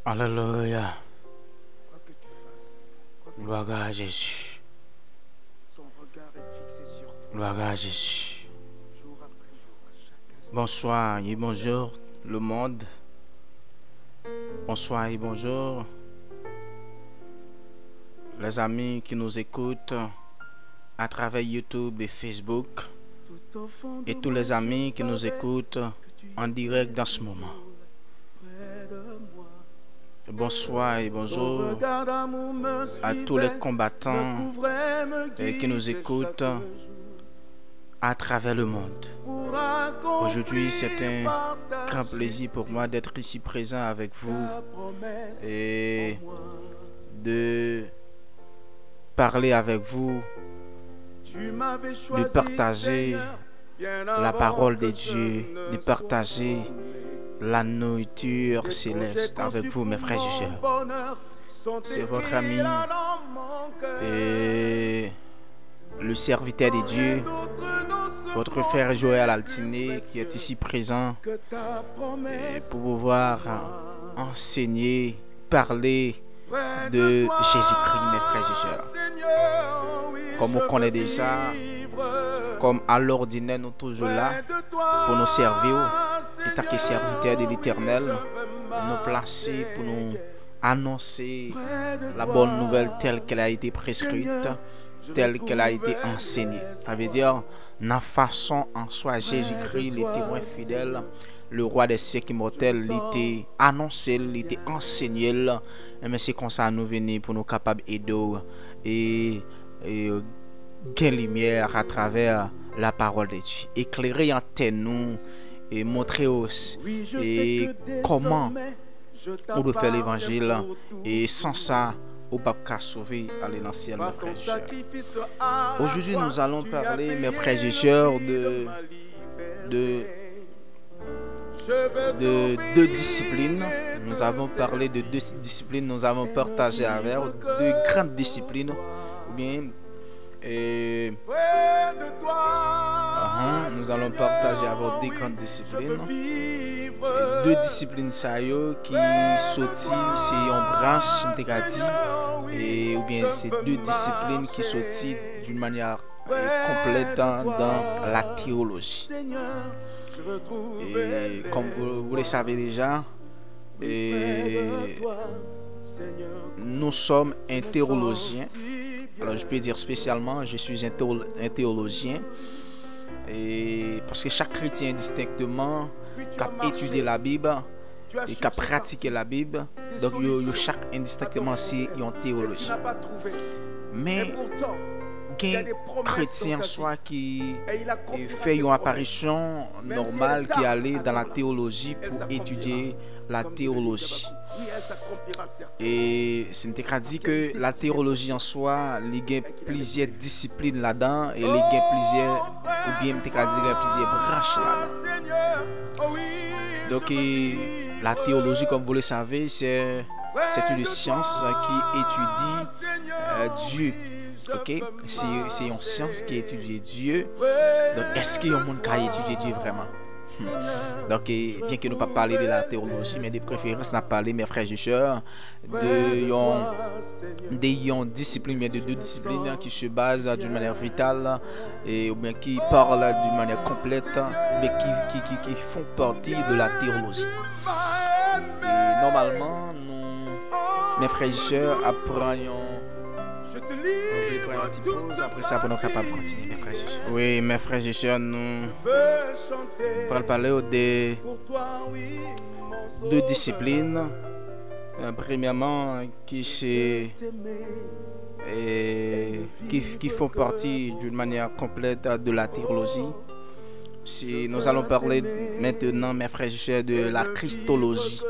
Alléluia. Quoi que tu fasses, quoi que Gloire à Jésus. son regard est fixé sur toi, Gloire à Jésus. jour après jour, à chaque instant. Bonsoir et bonjour le monde. Bonsoir et bonjour les amis qui nous écoutent à travers YouTube et Facebook Tout au fond de et tous moi, les amis je qui nous savais écoutent que tu en direct dans ce moment. près de moi. Bonsoir et Ton bonjour regard d'amour me à tous les suivait, combattants me couvrait, me qui nous guidait écoutent chaque jour. à travers le monde. Pour accomplir Aujourd'hui, c'est un par ta grand plaisir pour moi d'être ici présent avec vous ta promesse et en moi. de parler avec vous, Tu m'avais de choisi, partager Seigneur, bien la avant parole que de je Dieu, ne de sois partager né. la nourriture Les céleste projets avec vous, mes conçus frères et pour sœurs. mon bonheur sont C'est votre écrits ami là dans mon cœur. Et le serviteur de Dieu, Rien d'autre dans ce votre monde frère Joël n'est Altiné, plus qui est précieux ici présent que ta promesse pour pouvoir enseigner, parler près de toi, Jésus-Christ, mes frères et sœurs. Seigneur, oui, Comme je on connaît veux déjà, vivre comme à l'ordinaire, nous toujours là près de toi, pour nous servir, étant que Seigneur, serviteurs de oui, l'Éternel, je veux nous placer pour nous annoncer près de la toi, bonne nouvelle telle qu'elle a été prescrite, Seigneur, je telle qu'elle a été retrouverai enseignée. Ça veut l'espoir. dire, la façon en soi, Jésus-Christ, le témoin fidèle, le roi des siècles immortels, il était annoncé, il était enseigné. Mais c'est comme ça nous venons pour nous capables d'aider et gagner lumière à travers la parole de Dieu. Éclairer en nous et montrer aussi Oui, je et sais que comment désormais, je on doit faire t'appartiens l'évangile. pour tout. Et sans ça, on ne peut pas sauver aller dans le ciel, mes Par ton frères et sœurs. sacrifice à la Aujourd'hui, croix, nous allons tu as parler, payé mes frères et le sœurs, prix de ma liberté. de Je veux deux t'obéir, disciplines. Nous te avons parlé de deux disciplines. Nous avons partagé avec deux grandes disciplines. Ou bien, près de toi. nous allons partager avec deux grandes Je veux disciplines. vivre Deux disciplines ça y est, qui sortent, c'est en branche intégrative. Et ou bien c'est deux disciplines qui sortent d'une manière complète dans la théologie. Seigneur, je retrouve Et comme vous le savez déjà, nous sommes un théologien. Alors je peux dire spécialement, je suis un théologien. Et parce que chaque chrétien distinctement qui a étudié la Bible et qui a pratiqué la Bible, donc chaque indistinctement c'est un théologien. Mais il y a des chrétiens soit qui fait une apparition normale qui allait dans la théologie pour étudier la théologie. Et c'est dit que la théologie en soi, il y a plusieurs disciplines là-dedans et il y a plusieurs, ou bien plusieurs branches là-dedans. Donc la théologie, comme vous le savez, c'est une science qui étudie Dieu. Ok, c'est une science qui étudie Dieu. Donc est-ce qu'il y a un monde qui a étudié Dieu vraiment? Donc bien que nous pas parler de la théologie, mais de préférence n'a parlé, mes frères et sœurs, de discipline, mais de deux disciplines qui se basent d'une manière vitale et ou bien qui parlent d'une manière complète, mais qui font partie de la théologie. Et normalement, nous, mes frères et sœurs, apprenons. On va prendre un petit pause, après ça pour nous capables de continuer, mes frères et sœurs. Oui, mes frères et sœurs, nous allons parler de deux disciplines. Premièrement, qui font partie d'une manière complète de la théologie. Nous allons parler maintenant, mes frères et sœurs, de la christologie.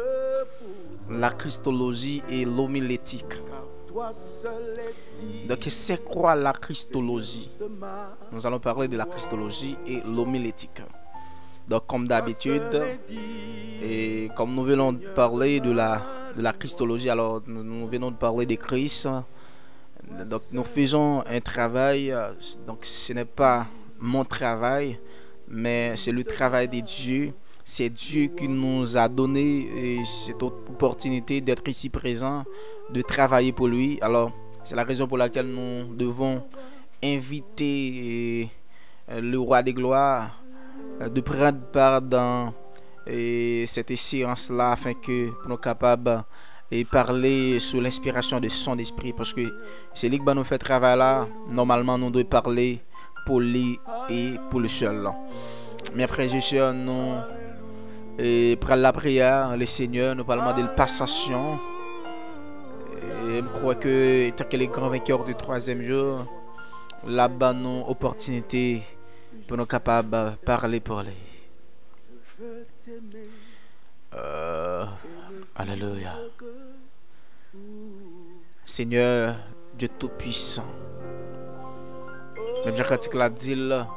La christologie et l'homilétique. Donc, c'est quoi la christologie? Nous allons parler de la christologie et l'homilétique. Donc, comme d'habitude, et comme nous venons de parler de la christologie, alors nous venons de parler de Christ. Donc, nous faisons un travail. Donc, ce n'est pas mon travail, mais c'est le travail de Dieu C'est Dieu qui nous a donné cette opportunité d'être ici présent, de travailler pour lui. Alors, c'est la raison pour laquelle nous devons inviter le roi des gloires de prendre part dans cette séance-là afin que nous soyons capables de parler sous l'inspiration de son esprit. Parce que c'est lui qui nous fait travail là. Normalement, nous devons parler pour lui et pour le seul. Mes frères et sœurs, nous prenons la prière, le Seigneur, nous parlons de la passation. Et je crois que tant que les grands vainqueurs du troisième jour, là-bas, nous avons opportunité pour nous capables de parler pour lui. Alléluia. Seigneur, Dieu Tout-Puissant. Même Jean-Cantique l'a dit là.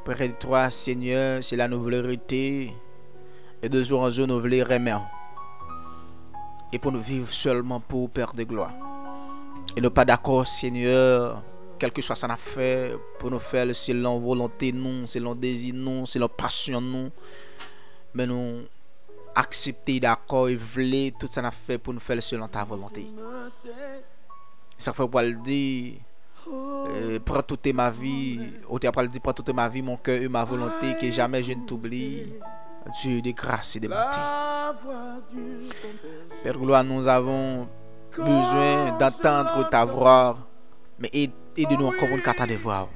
Près de toi, Seigneur, c'est la nouvelle vérité. Et de jour en jour, nous voulons remettre. Et pour nous vivre seulement pour Père de gloire. Et nous pas d'accord, Seigneur, quel que soit ça n'a fait, pour nous faire selon volonté, nous, selon désir, nous, selon passion, nous. Mais nous accepter d'accord et vouloir tout ça n'a fait pour nous faire selon ta volonté. Ça fait pour le dire. Prends toute ma vie, ou tu as dit prends toute ma vie, mon cœur et ma volonté, que jamais je ne t'oublie. Dieu de grâce et de bonté. Père gloire, nous avons besoin d'entendre ta voix, mais aide-nous encore pour nous de voix.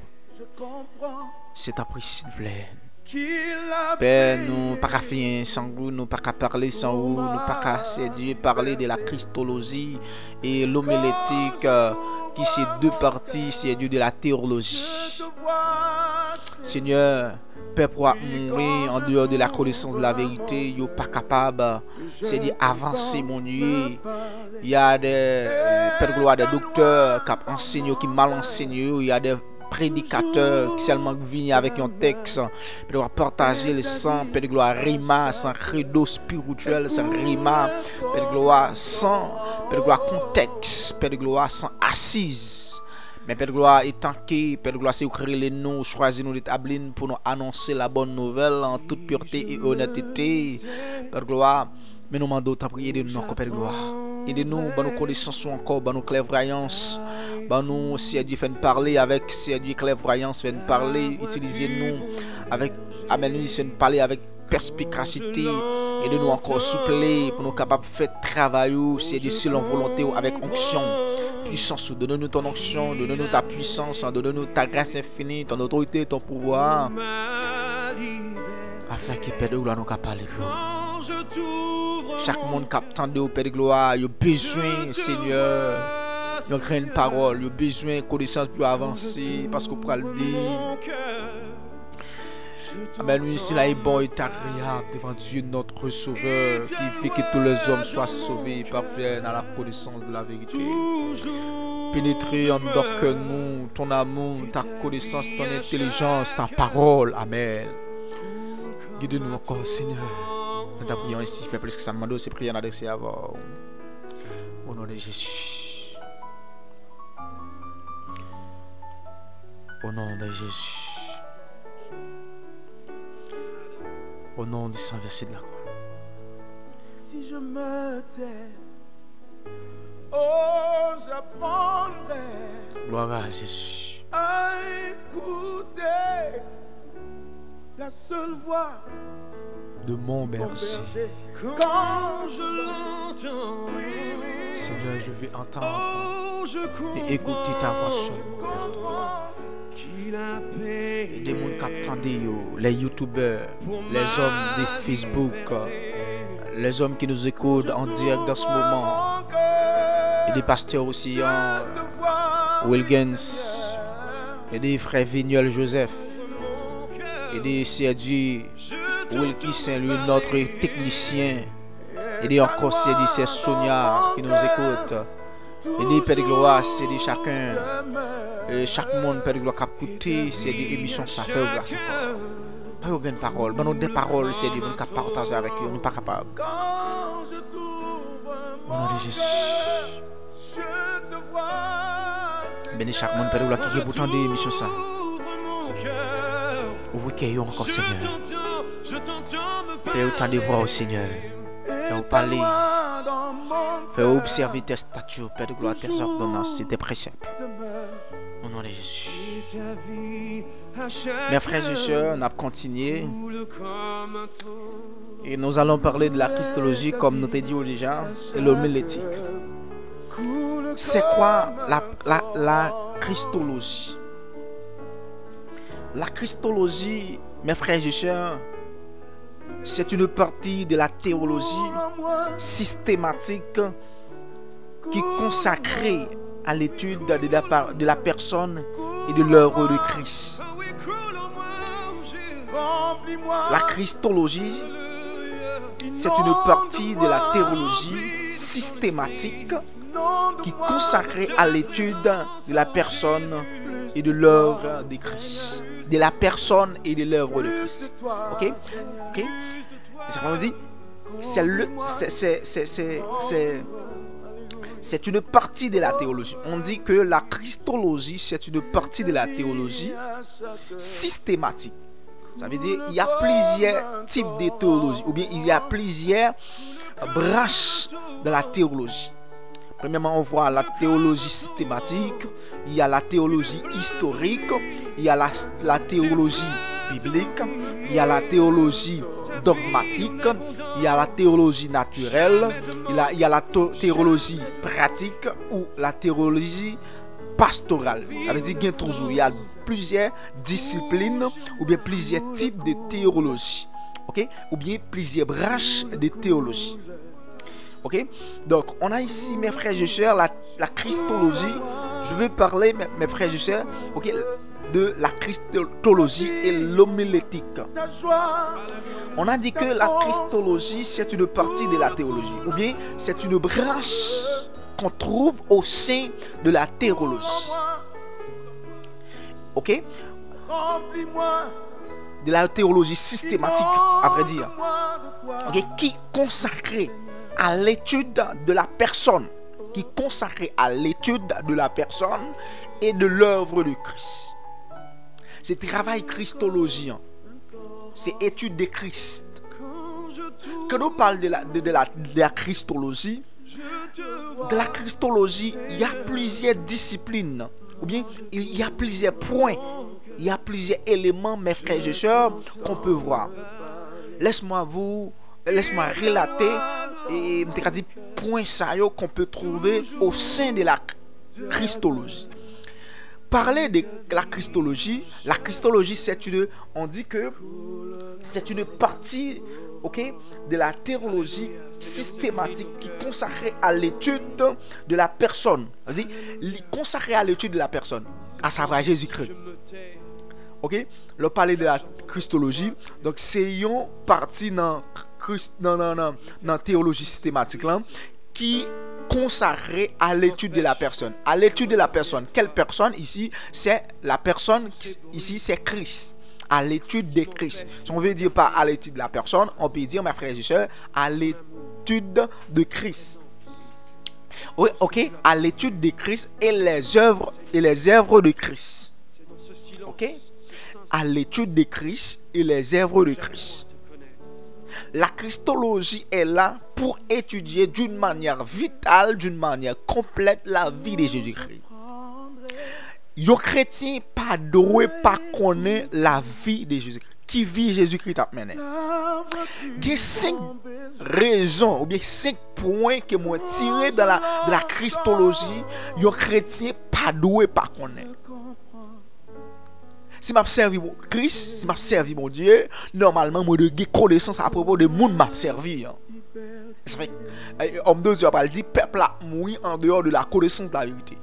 C'est ta prière, s'il te plaît. Père, nous pas qu'à faire sans vous, nous pas qu'à parler sans vous, nous pas qu'à parler de la christologie et l'homilétique. Qui c'est deux parties, c'est Dieu de la théologie. Seigneur, Père pour mourir en dehors de la connaissance de la vérité, il n'est pas capable, c'est d'avancer mon Dieu. Il y a des Père gloire, des docteurs qui enseignent, qui mal enseignent, il y a des prédicateurs qui seulement viennent avec un texte, Père partager le sang, Père de gloire, rima, sans credo spirituel, sans rima, Père de gloire, sans Père de gloire, contexte, Père de gloire, sans assise. Mais Père de gloire, étant que Père de gloire, c'est créer les noms, choisir nous d'établir pour nous annoncer la bonne nouvelle en toute pureté et honnêteté. Père de gloire, mais nous demandons ta prière de nous, Père de gloire. Aidez-nous, nos connaissances encore, nos clairvoyances. Nous, si Dieu fait nous parler avec, si Dieu clairvoyance fait nous parler, utilisez-nous avec, amenez-nous fait nous parler avec perspicacité. Aidez-nous encore soupler pour nous capables de faire travail, si Dieu selon volonté avec onction. Puissance, donne-nous ton onction, donne-nous ta puissance, donne-nous ta grâce infinie, ton autorité, ton pouvoir, afin que Père de gloire nous capable de parler. Chaque monde qui attend au Père de gloire, il a besoin, Seigneur, il a une parole, il a besoin de connaissance plus avancée, parce qu'on pourra le dire. Amen, oui, c'est là est bon et agréable devant Dieu notre Sauveur, qui fait que tous les hommes soient sauvés et parfaits dans la connaissance de la vérité. Pénétrer en dehors que nous, ton amour, ta connaissance, ton intelligence, ta parole. Amen. Guide-nous encore, Seigneur. Nous t'en prions ici, fais plus que ça demande, c'est prier en adressé à vous. Au nom de Jésus. Au nom de Jésus. Au nom du Saint verset de la croix. Si je me tais, oh, j'apprendrai Gloire à Jésus. à écouter la seule voix De mon berger. quand je l'entends. Seigneur, je veux entendre et écouter ta voix seulement. Et des gens qui attendent, les youtubeurs, les hommes de Facebook, les hommes qui nous écoutent en direct dans ce moment, et des pasteurs aussi, Wilgens, et des frères Vignol Joseph, et des Sergi Wilkie Saint-Louis, notre technicien, et des encore c'est Sonia qui nous écoute. Et des Père de gloire, c'est de chacun, chaque monde Père de gloire qui a écouté, c'est des émissions ça fait au grâce encore. Pas aucune parole, mais nous des paroles, c'est des gens qui partagent avec eux, nous ne sommes pas capables. Au nom de Jésus. Bénis chaque monde Père de gloire qui est pourtant des émissions ça. Ouvre cœur encore Seigneur. Fais autant de voix au Seigneur. Fais-vous parler. Fais-vous observer tes statuts, Père de gloire, tes ordonnances et tes préceptes. Au nom de Jésus. Mes frères et sœurs, on a continué. Et nous allons parler de la Christologie, comme nous t'ai dit déjà, et l'homilétique. C'est quoi la Christologie? La Christologie, mes frères et sœurs, c'est une partie de la théologie systématique qui est consacrée à l'étude de la personne et de l'œuvre de Christ. La Christologie, c'est une partie de la théologie systématique qui est consacrée à l'étude de la personne et de l'œuvre de Christ. De la personne et de l'œuvre de Christ. Ok? Ok? Ça veut dire, c'est une partie de la théologie. On dit que la Christologie, c'est une partie de la théologie systématique. Ça veut dire il y a plusieurs types de théologie, ou bien il y a plusieurs branches de la théologie. Premièrement, on voit la théologie systématique, il y a la théologie historique, il y a la théologie biblique, il y a la théologie dogmatique, il y a la théologie naturelle, il y a la théologie pratique ou la théologie pastorale. Ça veut dire qu'il y a toujours plusieurs disciplines ou bien plusieurs types de théologie, ok, ou bien plusieurs branches de théologie. Ok, donc on a ici, mes frères et sœurs, la Christologie. Je veux parler, mes frères et sœurs, ok, de la Christologie et l'homilétique. On a dit que la Christologie, c'est une partie de la théologie, ou bien c'est une branche qu'on trouve au sein de la théologie. Ok, de la théologie systématique, à vrai dire, ok, qui est consacrée à l'étude de la personne, qui est consacré à l'étude de la personne et de l'œuvre de Christ. C'est travail christologien, c'est étude de Christ. Quand on parle de la christologie, il y a plusieurs disciplines, ou bien il y a plusieurs points, il y a plusieurs éléments, mes frères et sœurs, qu'on peut voir. Laisse-moi relater et me point ça qu'on peut trouver au sein de la Christologie. Parler de la Christologie, on dit que c'est une partie, ok, de la théologie systématique qui est consacrée à l'étude de la personne. C'est-à-dire consacrée à l'étude de la personne, à savoir Jésus-Christ. Ok, le parler de la Christologie, donc c'est une partie dans la théologie systématique là, qui consacrée à l'étude de la personne. À l'étude de la personne. Quelle personne ici? C'est la personne, ici c'est Christ. À l'étude de Christ. Si on veut dire pas à l'étude de la personne, on peut dire, mes frères et sœurs, à l'étude de Christ. Oui, ok, à l'étude de Christ et les œuvres de Christ. Ok, à l'étude de Christ et les œuvres de Christ. La Christologie est là pour étudier d'une manière vitale, d'une manière complète la vie de Jésus-Christ. Yo chrétien pas doué, pas connaît la vie de Jésus-Christ. Qui vit Jésus-Christ a mené. Il y a 5 raisons ou bien 5 points que moi tiré de la Christologie. Yo chrétien pas doué, pas connaît. Si m'a servi mon Christ, si m'a servi mon Dieu, normalement moi de connaissance à propos de monde m'a servi. Ça fait homme de Dieu va dire peuple a mouru en dehors de la connaissance de la vérité.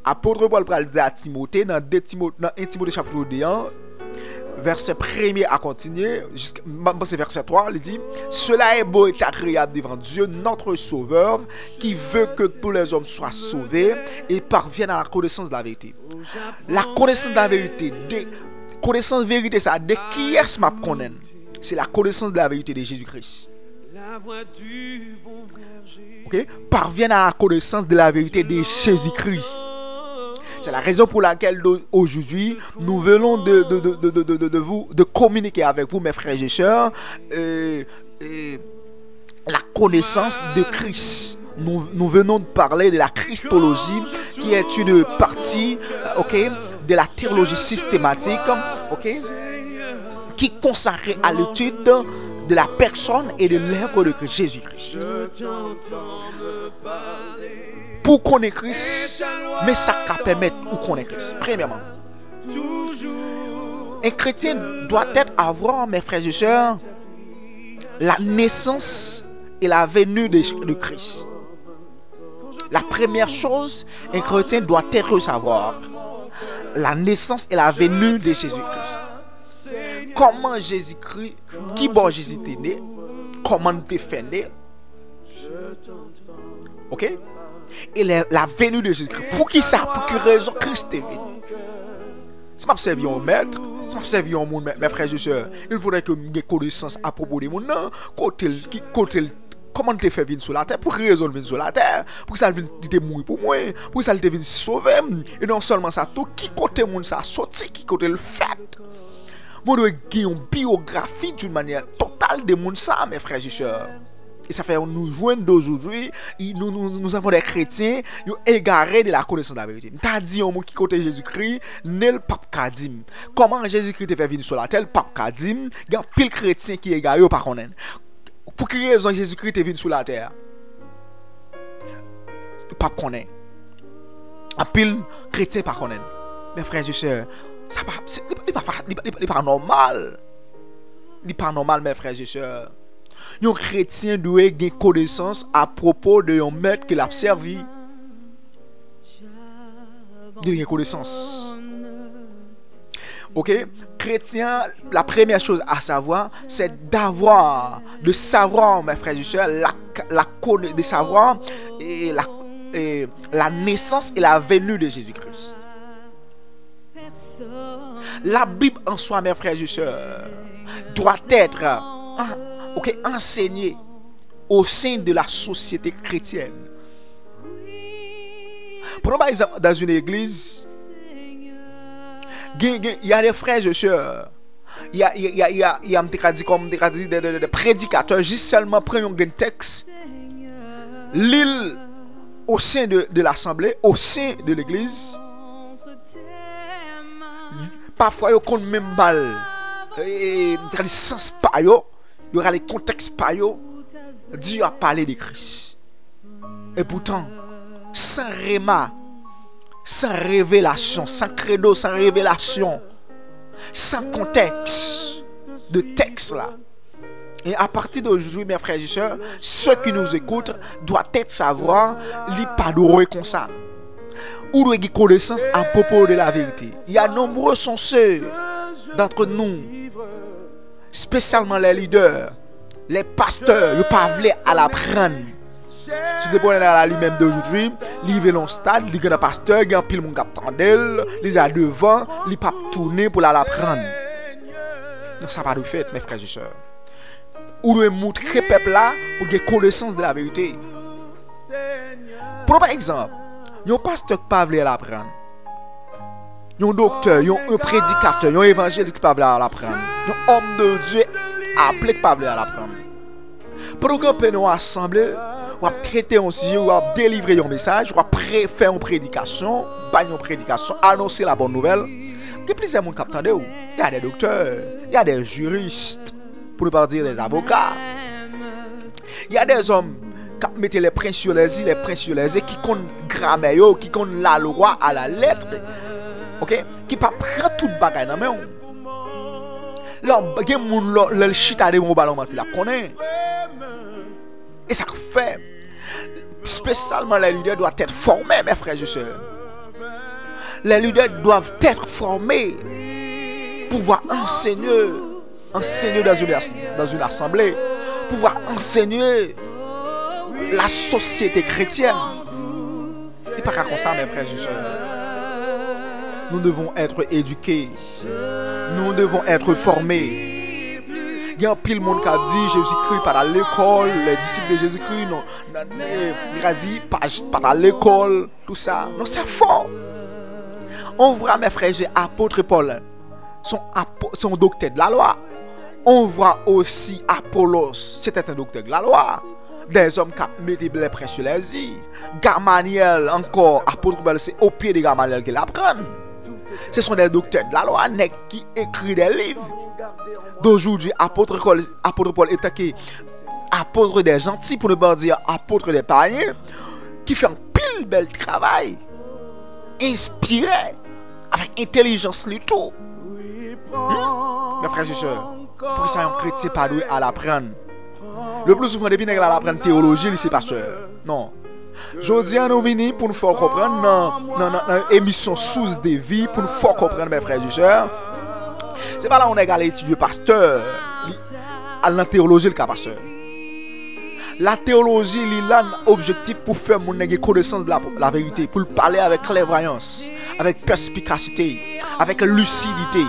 Apôtre Paul va dire à Timothée dans 1 Timothée chapitre 2 verset 1er à continuer jusqu'à verset 3, il dit cela est beau et agréable devant Dieu notre sauveur qui veut que tous les hommes soient sauvés et parviennent à la connaissance de la vérité. La connaissance de la vérité, connaissance de vérité, ça de qui est-ce m'a connaît? C'est la connaissance de la vérité de Jésus-Christ. Ok, parviennent à la connaissance de la vérité de Jésus-Christ. C'est la raison pour laquelle aujourd'hui nous venons de communiquer avec vous, mes frères et sœurs, la connaissance de Christ. Nous venons de parler de la Christologie, qui est une partie, de la théologie systématique, qui est consacrée à l'étude de la personne et de l'œuvre de Jésus-Christ. Pour connaître Christ, mais ça permet de connaître Christ. Premièrement, un chrétien doit avoir, mes frères et sœurs, la naissance et la venue de Christ. La première chose, un chrétien doit savoir la naissance et la venue de Jésus-Christ. Comment Jésus-Christ, qui bon Jésus est né, comment il est fait né, ok? Et la venue de Jésus-Christ. Pour qui ça? Pour quelle raison Christ est venu? C'est pas servir un maître, c'est pas servir un monde, mes frères et sœurs. Il faudrait que nous ayons connaissance à propos des mondes. Non, comment tu fais venir sur la terre? Pour quelle raison venir sur la terre? Pour que ça vienne mourir pour moi? Pour que ça vienne sauver? Et non seulement ça, tout qui côté monde ça sorti, qui côté le fait? Moi, nous avons une biographie d'une manière totale de monde ça, mes frères et sœurs. Et ça fait nous joindre d'aujourd'hui, nous avons des chrétiens qui ont égaré de la connaissance de la vérité. T'as dit un mot qui côté Jésus-Christ, nel pape Kadim. Comment Jésus-Christ te fait venir sur la terre, pape Kadim, il y a pile chrétien qui égaré au pas connaître. Pour quelle raison Jésus-Christ est venu sur la terre? Pape connaît. Un pile chrétien pas connaître. Mes frères et sœurs, ça n'est pas normal. Ce n'est pas normal, mes frères et sœurs. Un chrétien doit avoir connaissance à propos de un maître qu'il a servi. Il doit avoir connaissance. Ok? Chrétien, la première chose à savoir, c'est de savoir, mes frères et sœurs, de savoir la naissance et la venue de Jésus-Christ. La Bible en soi, mes frères et sœurs, doit être enseignée au sein de la société chrétienne. Prenons exemple dans une église, il y a des frères et sœurs, il y a des prédicateurs, juste seulement prennent un texte, l'île au sein de l'assemblée, au sein de l'église. Parfois, ils comptent même mal. Il y a des sens par eux, il y aura les contextes par eux. Dieu a parlé de Christ. Et pourtant, sans réma, sans révélation, sans credo, sans révélation, sans contexte de texte là. Et à partir d'aujourd'hui, mes frères et sœurs, ceux qui nous écoutent doivent être savoir, li pas de comme ça. Ou de connaissance à propos de la vérité. Il y a nombreux sont ceux d'entre nous, spécialement les leaders, les pasteurs, ils pas veulent à l'apprendre. Si tu prends à lui-même d'aujourd'hui, il vient dans le stade, il y a un pasteur, il y a un pile mon cap tendel, il est devant, il pas tourner pour l'apprendre. Donc ça pas de fait, mes frères et sœurs. Ou de montrer peuple là pour qu'il ait connaissance de la vérité. Pour par exemple, un pasteur qui pas veut l'apprendre. Un docteur, un prédicateur, un évangéliste qui pas veut l'apprendre. Un homme de Dieu appelé qui pas veut l'apprendre. Pour que nous assemblés, ou traiter un sujet, ou délivrer un message, ou faire une prédication, annoncer la bonne nouvelle. Il y a plusieurs gens qui attendent. Il y a des docteurs, il y a des juristes, pour ne pas dire des avocats. Il y a des hommes qui mettent les princes sur les îles, qui connaissent grammaire, qui connaissent la loi à la lettre. Ok? Qui ne prennent pas tout le bagage dans la main. Là, il y a des gens qui ont chita de mon ballon, ils la connaissent. Et ça fait, spécialement les leaders doivent être formés, mes frères et sœurs. Les leaders doivent être formés pour pouvoir enseigner dans une assemblée, pouvoir enseigner la société chrétienne. Et pas comme ça, mes frères et sœurs. Nous devons être éduqués. Nous devons être formés. Il y a un pile monde qui a dit Jésus-Christ pas à l'école, les disciples de Jésus-Christ, non, il a dit pas à l'école, tout ça. Non, c'est faux. On voit, mes frères, apôtre Paul, son docteur de la loi. On voit aussi Apollos, c'était un docteur de la loi. Des hommes qui mettaient les prêts sur les îles. Gamaliel, encore, apôtre Paul, c'est au pied de Gamaliel qu'il apprend. Ce sont des docteurs de la loi qui écrivent des livres. D'aujourd'hui, apôtre Paul est apôtre des gentils, pour ne pas dire apôtre des païens, qui fait un pile bel travail, inspiré, avec intelligence, le tout. Mes frères et sœurs, pour ça, un chrétien pas doué à l'apprendre. Le plus souvent, depuis qu'on apprend théologie, c'est pasteur. Non. Je dis à nous venir pour nous faire comprendre dans l'émission Source de vie, pour nous faire comprendre, mes frères et sœurs. C'est pas là on est allé étudier pasteur, à la théologie, le cas pasteur. La théologie, il a un objectif pour faire mon connaissance de la vérité, pour parler avec clairvoyance, avec perspicacité, avec lucidité,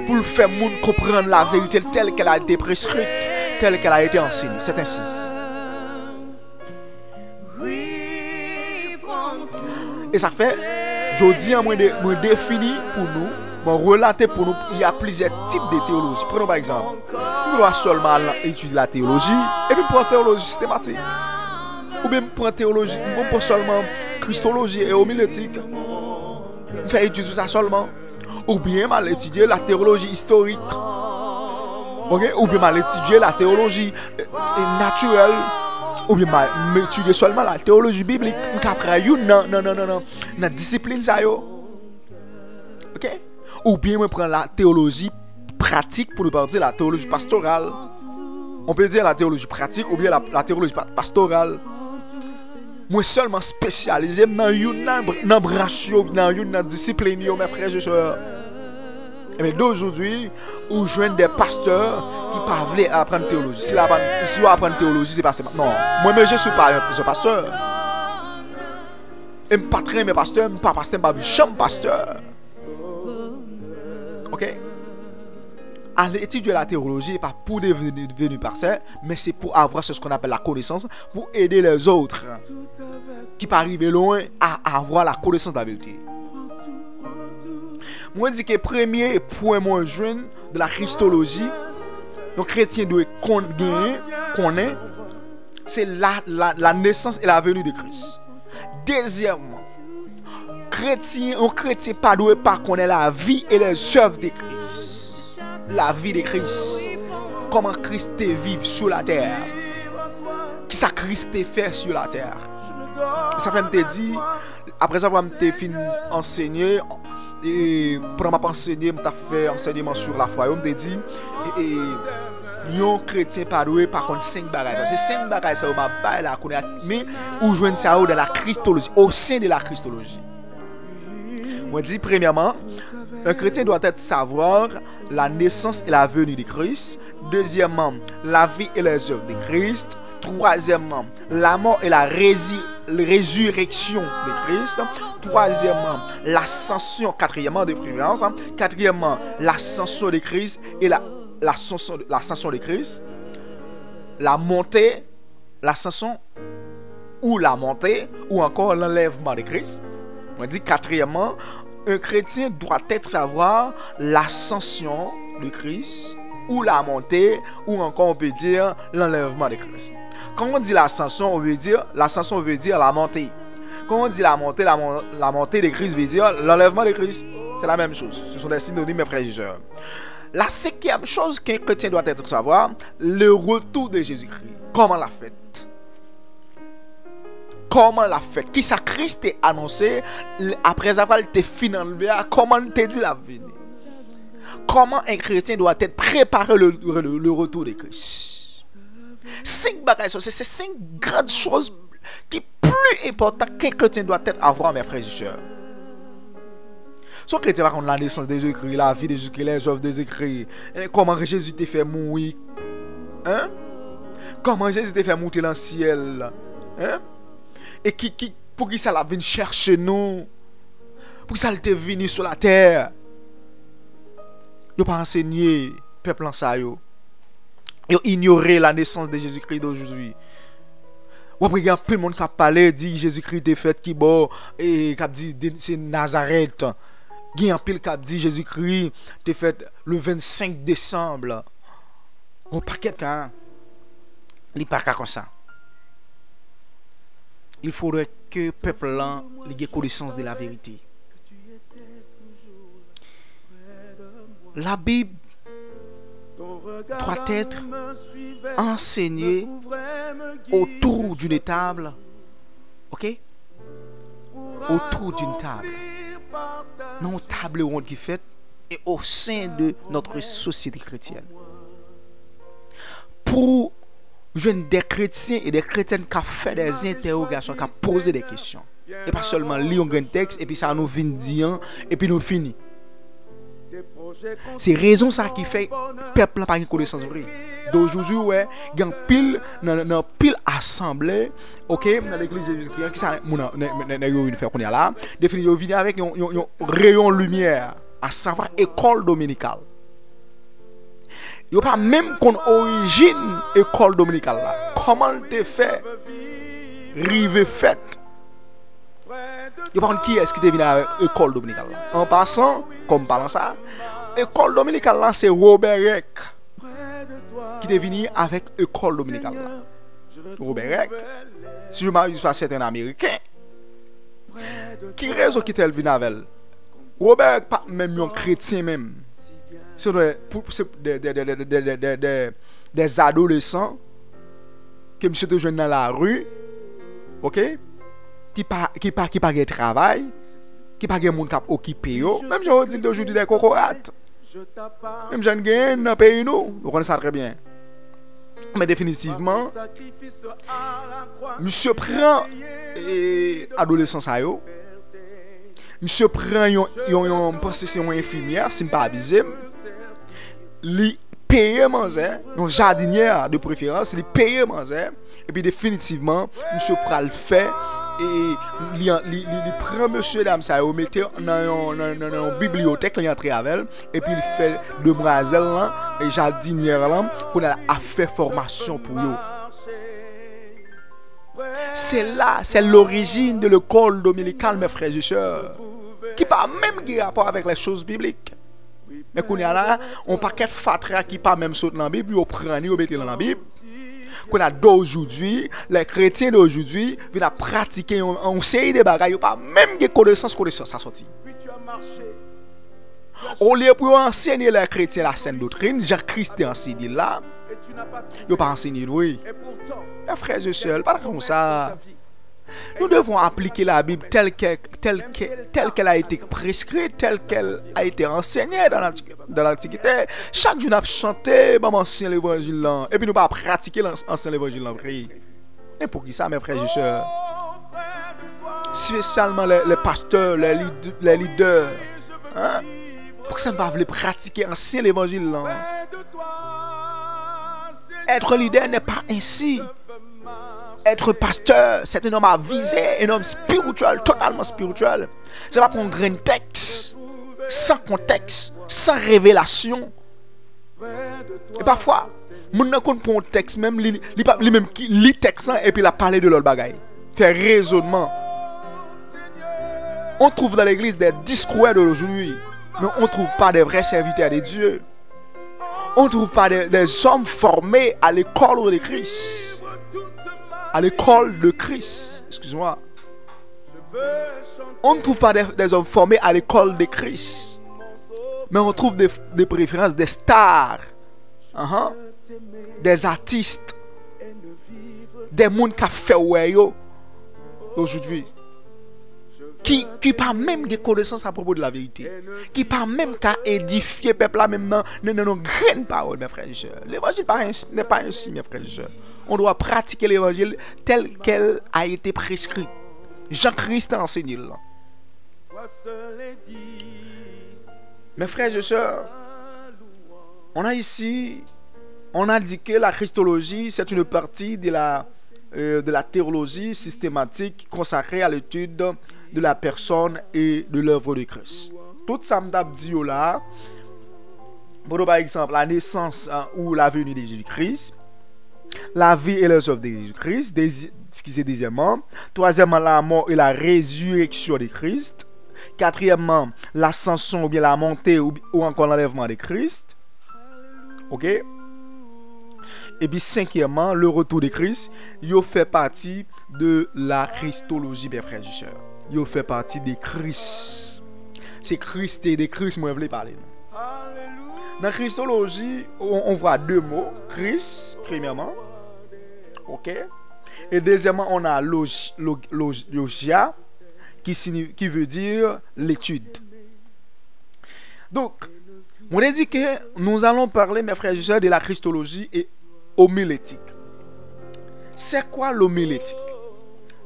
pour faire mon comprendre la vérité telle qu'elle a été prescrite, telle qu'elle a été enseignée. C'est ainsi. Et ça fait, je dis à moi défini pour nous, relater pour nous, il y a plusieurs types de théologie. Prenons par exemple, nous doit seulement étudier la théologie et puis prendre théologie systématique. Ou bien prendre théologie, pas seulement christologie et homilétique. Faire étudier ça seulement. Ou bien mal étudier la théologie historique. Okay? Ou bien mal étudier la théologie naturelle. Ou bien mal étudier seulement la théologie biblique. Après, non, discipline ça yo. Ok? Ou bien on prend la théologie pratique pour ne pas dire la théologie pastorale. On peut dire la théologie pratique ou bien la théologie pastorale. Moi seulement spécialisé dans une branche, dans une discipline, mes frères et sœurs. Et bien d'aujourd'hui, on joue des pasteurs qui ne veulent pas apprendre théologie. Si on apprend théologie, c'est pas ça. Non, moi-même je ne suis pas un pasteur. Je ne suis pas très mes pasteurs, je ne suis pas pasteur, je ne suis pas pasteur. Ok? Aller étudier la théologie, pas pour devenir pasteur, mais c'est pour avoir ce qu'on appelle la connaissance, pour aider les autres qui peuvent arriver loin à avoir la connaissance de la vérité. Moi, je dis que le premier point moins jeune de la christologie, donc chrétien doit connaître, c'est la naissance et la venue de Christ. Deuxièmement, un chrétien pas doit pas connaître la vie et les œuvres de Christ. La vie de Christ. Comment Christ vit sur la terre. Qui ça Christ fait sur la terre. Ça fait me dire, après avoir me fin enseigné, et pour m'a enseigné, m'a fait enseignement sur la foi, on me dit un chrétien pas doué par contre 5 bagages. C'est 5 bagages ça m'a pas la connaître mais ou joindre ça dans la christologie, au sein de la christologie. Moi dis premièrement, un chrétien doit savoir la naissance et la venue de Christ. Deuxièmement, la vie et les œuvres de Christ. Troisièmement, la mort et la résurrection de Christ. Troisièmement, l'ascension. Quatrièmement, de préférence. Quatrièmement, l'ascension de Christ et l'ascension de Christ. La montée, l'ascension ou la montée ou encore l'enlèvement de Christ. On dit quatrièmement, un chrétien doit savoir l'ascension de Christ ou la montée ou encore on peut dire l'enlèvement de Christ. Quand on dit l'ascension, l'ascension veut dire la montée. Quand on dit la montée de Christ veut dire l'enlèvement de Christ. C'est la même chose. Ce sont des synonymes, mes frères et sœurs. La cinquième chose qu'un chrétien doit savoir, le retour de Jésus-Christ. Comment l'a fait? Comment l'a fait? Qui ça Christ t'a annoncé après avoir été finalement comment t'a dit la venue? Comment un chrétien doit être préparé le retour de Christ? 5 bagages, c'est 5 grandes choses qui sont plus importantes qu'un chrétien doit avoir, mes frères et sœurs. Son chrétien va connaître la naissance de Jésus-Christ, la vie de Jésus-Christ, les œuvres de Jésus-Christ, comment Jésus t'a fait mourir, hein? Comment Jésus t'a fait monter dans le ciel, hein? Et pour qui ça l'a venu chercher nous, pour qui ça l'était venu sur la terre. Yo pas enseigné peuple en ça yo. Yo ignoré la naissance de Jésus-Christ d'aujourd'hui. Ou après, il y a plein de monde qui a parlé, dit Jésus-Christ est fait qui bon, et qui a dit c'est Nazareth. Il y a un pile qui a dit Jésus-Christ est fait le 25 décembre. On paquet quand il n'est pas comme ça. Il faudrait que le peuple ait connaissance de la vérité. La Bible doit être enseignée autour d'une table. Ok? Autour d'une table. Non, une table ronde qui fait et au sein de notre société chrétienne. Pour jeunes des chrétiens et des chrétiennes qui ont fait des interrogations, qui ont posé des questions. Et pas seulement lire un grand texte et puis ça nous vient dire et puis nous finit. C'est raison ça qui fait peuple n'a pas une connaissance vraie. D'aujourd'hui ouais, il y a pile dans pile assemblée, OK, dans l'église de Jésus-Christ qui ça mon une faire qu'on est là, défini venir avec un rayon lumière, à savoir école dominicale. Il n'y a pas même qu'on origine école dominicale là. Comment te fait rive faite? Il n'y a pas qui est-ce qui te vient avec école dominicale là. En passant, comme parlant ça, école dominicale là c'est Robert Reck qui te venu avec école dominicale là. Robert Reck, si je m'abuse pas c'est un américain. Qui raison qui te venu avec? Robert Reck pas même un chrétien même. C'est des adolescents que monsieur te jeune dans la rue, OK, qui pas de travail, qui pas de monde qui occupé yo, même je dis d'aujourd'hui des cocorates. Même jeune gagne dans pays nous, vous connaissez ça très bien. Mais définitivement monsieur prend adolescent ça yo. Monsieur prend yon pense c'est une infirmière, si pas abusé. Li paye manger, un jardinière de préférence, li paye manger et puis définitivement monsieur pral le faire et li prend monsieur dame ça au mettre dans une bibliothèque li entrer avec et puis il fait demoiselle là et jardinière là pour a fait formation pour eux. C'est l'origine de l'école dominicale mes frères et sœurs qui pas même qui rapport avec les choses bibliques. Mais qu'on y a là, on paquet fatra qui pas même saute dans la Bible, on prend ni on met dans la Bible. Qu'on a d'aujourd'hui, les chrétiens d'aujourd'hui viennent pratiquer on série de bagages, pas même des connaissances ça sorti. Au lieu pour enseigner les chrétiens la sainte doctrine, Jacques-Christ enseigné là. Yo pas enseigné oui. Mes frères et sœurs, pas comme ça. Nous devons appliquer la Bible telle qu'elle a été prescrite, telle qu'elle a été enseignée dans l'Antiquité. Chaque jour, nous avons chanté l'ancien évangile là. Et puis nous pas pratiquer l'ancien évangile là. Et pour qui ça, mes frères et sœurs? Spécialement les pasteurs, les leaders. Hein? Pour que ça ne pas voulait pratiquer l'ancien évangile là. Être leader n'est pas ainsi. Être pasteur, c'est un homme avisé, un homme spirituel, totalement spirituel. C'est pas pour un grand texte, sans contexte, sans révélation. Et parfois, mon n'a qu'on prend un texte même, lui-même qui lit texte et puis il a parlé de l'autre bagaille. Fait raisonnement. On trouve dans l'église des discours d'aujourd'hui, mais on ne trouve pas des vrais serviteurs de Dieu. On ne trouve pas des hommes formés à l'école de Christ. À l'école de Christ, excuse-moi. On ne trouve pas des hommes formés à l'école de Christ. Mais on trouve des préférences, des stars, des artistes, des gens qui ont fait aujourd'hui. Qui pas même des connaissances à propos de la vérité. Qui pas même qu'à édifier le peuple là même dans nos grandes paroles, mes frères et sœurs. L'évangile n'est pas ainsi, mes frères et sœurs. On doit pratiquer l'évangile tel qu'elle a été prescrit. Jean-Christ a enseigné là. Mes frères et sœurs, on a dit que la christologie, c'est une partie de la théologie systématique consacrée à l'étude de la personne et de l'œuvre de Christ. Tout ça m'a dit là, pour par exemple la naissance ou la venue de Jésus-Christ, la vie et les œuvres de Jésus-Christ, ce qui c'est deuxièmement. Troisièmement, la mort et la résurrection de Christ. Quatrièmement, l'ascension ou bien la montée ou encore l'enlèvement de Christ. Ok? Et puis cinquièmement, le retour de Christ. Il fait partie de la Christologie, mes frères et sœurs. Il fait partie des Christ. C'est Christ et des Christ, moi je voulais parler. Dans la Christologie, on voit deux mots. Christ, premièrement. Ok? Et deuxièmement, on a logia, qui veut dire l'étude. Donc, on a dit que nous allons parler, mes frères et sœurs, de la Christologie et homilétique. C'est quoi l'homilétique?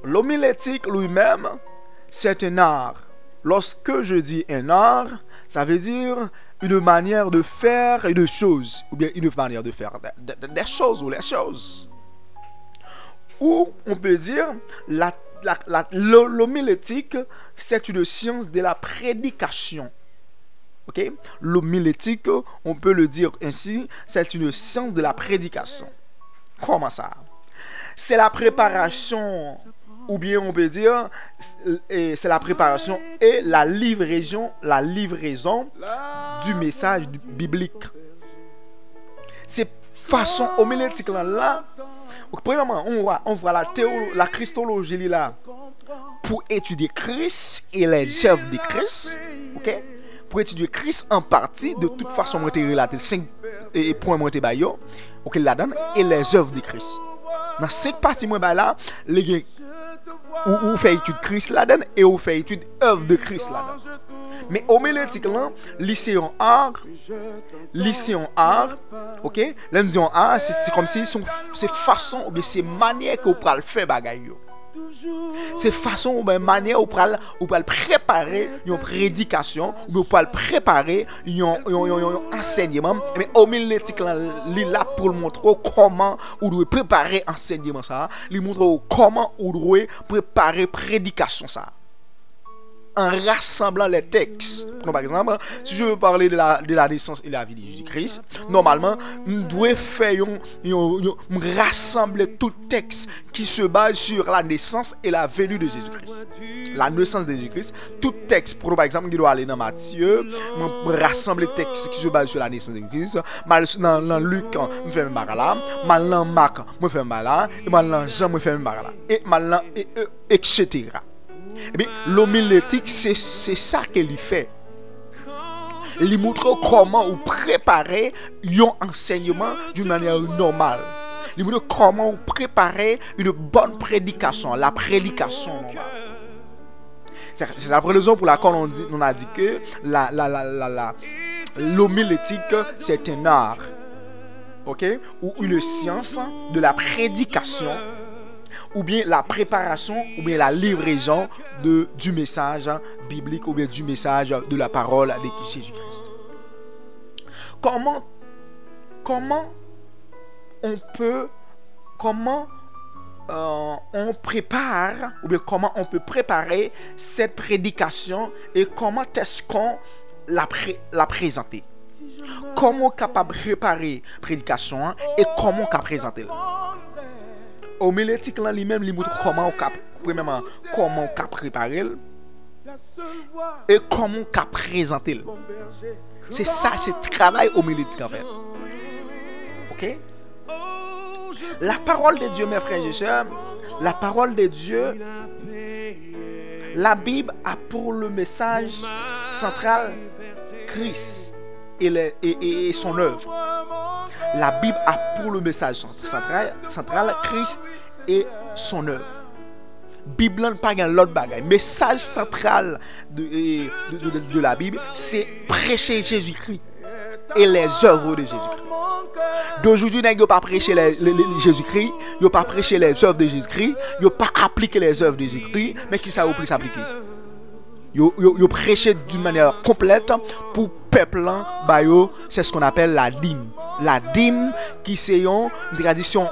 L'homilétique lui-même, c'est un art. Lorsque je dis un art, ça veut dire une manière de faire une chose, ou bien une manière de faire des choses ou les choses. Ou on peut dire l'homilétique, c'est une science de la prédication. Okay? L'homilétique, on peut le dire ainsi, c'est une science de la prédication. Comment ça? C'est la préparation, ou bien on peut dire, c'est la préparation et la livraison du message biblique. C'est façon homilétique là. Premièrement, on voit la Christologie là pour étudier Christ et les œuvres de Christ. Ok? Pour étudier Christ en partie, de toute façon, moi j'ai relaté 5 points moi j'ai OK la donne et les œuvres de Christ. Dans 5 parties moi là, les ou fait étude Christ la donne et ou fait étude œuvre de Christ la donne. Mais homilétique là, lycée en art, OK? Là nous disons art, c'est comme si c'est façon ou bien c'est manière que vous pral faire bagaille yo. C'est façon ou bien manière ou pral préparer une prédication ou pral préparer un enseignement. Mais homilétique là pour le montrer comment ou doit préparer enseignement ça, lui montrer comment ou doit préparer prédication ça. En rassemblant les textes. Par exemple, si je veux parler de la naissance et la vie de Jésus-Christ, normalement, nous devons faire rassembler tout texte qui se base sur la naissance et la venue de Jésus-Christ. La naissance de Jésus-Christ, tout texte, par exemple, qui doit aller dans Matthieu, rassembler les textes qui se basent sur la naissance de Jésus-Christ, dans Luc, je fais même là, dans Marc, je fais même là, et dans Jean, je fais même là, et maintenant, etc. Eh bien, l'homilétique, c'est ça qu'il fait. Il montre comment vous préparer un enseignement d'une manière normale. Il montre comment vous préparer une bonne prédication, la prédication normale. C'est la raison pour laquelle on a dit que l'homilétique, c'est un art, ok, ou une science de la prédication, ou bien la préparation, ou bien la livraison du message biblique, ou bien du message de la parole de Jésus-Christ. Comment on prépare, ou bien comment on peut préparer cette prédication et comment est-ce qu'on la présenter? Comment on est capable de préparer la prédication et comment on peut présenter? Homilétique là lui-même lui montre comment on cap premièrement comment on cap préparer et comment on cap présenter. C'est ça, c'est travail homilétique en fait. OK? La parole de Dieu, mes frères et sœurs, la parole de Dieu, la Bible a pour le message central Christ et son œuvre. La Bible a pour le message central Christ et son œuvre. Bible n'a pas l'autre bagaille. Message central de la Bible, c'est prêcher Jésus-Christ et les œuvres de Jésus-Christ. D'aujourd'hui, ils n'ont pas prêché Jésus-Christ, ils n'ont pas prêché les œuvres de Jésus-Christ, ils n'ont pas appliqué les œuvres de Jésus-Christ, mais qui ça plus s'appliquer. Ils prêché d'une manière complète pour peuple, c'est ce qu'on appelle la dîme. La dîme qui c'est une tradition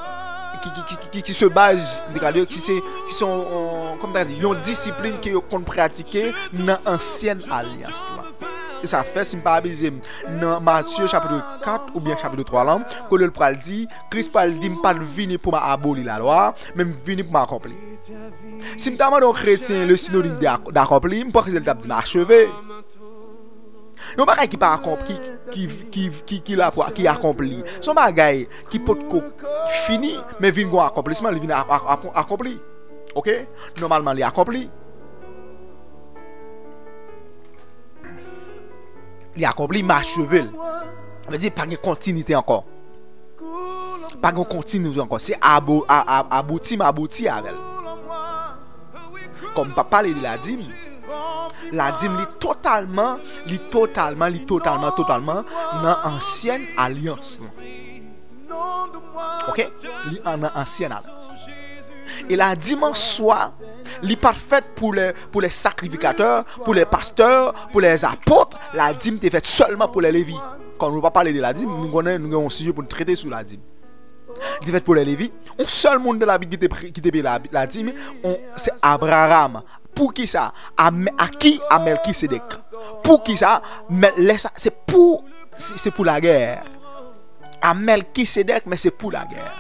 qui se base qui sont comme tu as dit, une discipline qui qu'on pratiquer dans l'ancienne alliance là. Et ça fait, si je ne pas abusé, dans Matthieu chapitre 4 ou bien chapitre 3, là, que le pral dit, Christ pral dit, pas venir pour m'abolir la loi, même venir pour m'accomplir. Si je demande aux chrétiens le synonyme d'accomplir, je pense que c'est dit m'achever. Yon bagay qui pas accompli, qui accompli. Son bagay qui peut fini, mais vient un accomplissement, il vient accompli. OK? Normalement, il est accompli. Il est accompli, mais achevé. Ça veut dire pas de continuité encore. Pas de continuité encore. C'est abouti avec. Comme papa parler de la dîme. La dîme est totalement dans ancienne alliance. OK? Dans ancienne alliance. Et la dîme en soi, elle n'est pas faite pour les sacrificateurs, pour les pasteurs, pour les apôtres. La dîme est faite seulement pour les lévites. Quand on ne va pas parler de la dîme, nous avons un sujet pour nous traiter sur la dîme. Elle est faite pour les lévites. Un seul monde de la Bible qui te paye la dîme, c'est Abraham. Pour qui ça? À qui? À Melchisedec. Pour qui ça? C'est pour la guerre. À Melchisedec, mais c'est pour la guerre.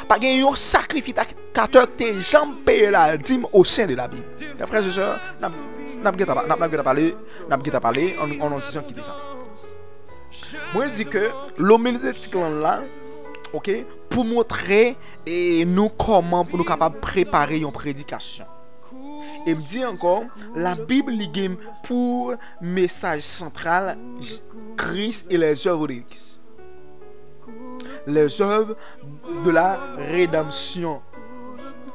Parce qu'il y a un sacrificateur qui n'a jamais payé la dîme au sein de la Bible. Mes frères et sœurs, nous avons parlé, on a aussi qui dit ça. Moi, je dis que l'homilétique là, OK, pour montrer nous comment nous capables de préparer une prédication. Et me dit encore, la Bible est pour message central Christ et les œuvres de Christ. Les œuvres de la rédemption.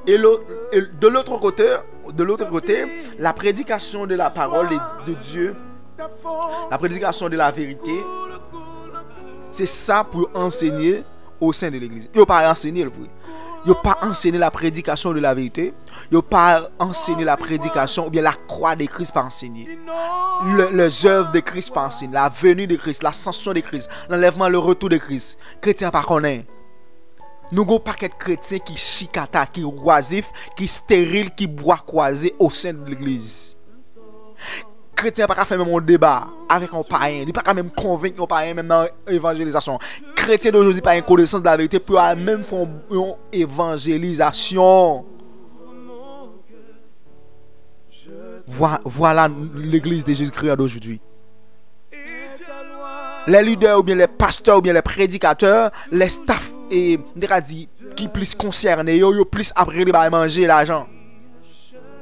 Et de l'autre côté, la prédication de la parole de Dieu, la prédication de la vérité, c'est ça pour enseigner au sein de l'église. Il ne faut pas enseigner le bruit. Il ne faut pas enseigner la prédication de la vérité. Il ne faut pas enseigner la prédication ou bien la croix de Christ pas enseigner. Les œuvres de Christ pas enseigner. La venue de Christ, l'ascension de Christ, l'enlèvement, le retour de Christ. Chrétien pas connaît. Nous avons un paquet de chrétiens qui chicata, qui oisif, qui stérile, qui boit croisé au sein de l'église. Chrétien pas faire même un débat avec un païen, il pas même convaincre un païen même dans l'évangélisation. Chrétien d'aujourd'hui pas une connaissance de la vérité pour même faire une évangélisation. Voilà l'église de Jésus-Christ d'aujourd'hui. Les leaders ou bien les pasteurs ou bien les prédicateurs, les staffs et qui plus concernés, yo plus après les manger l'argent.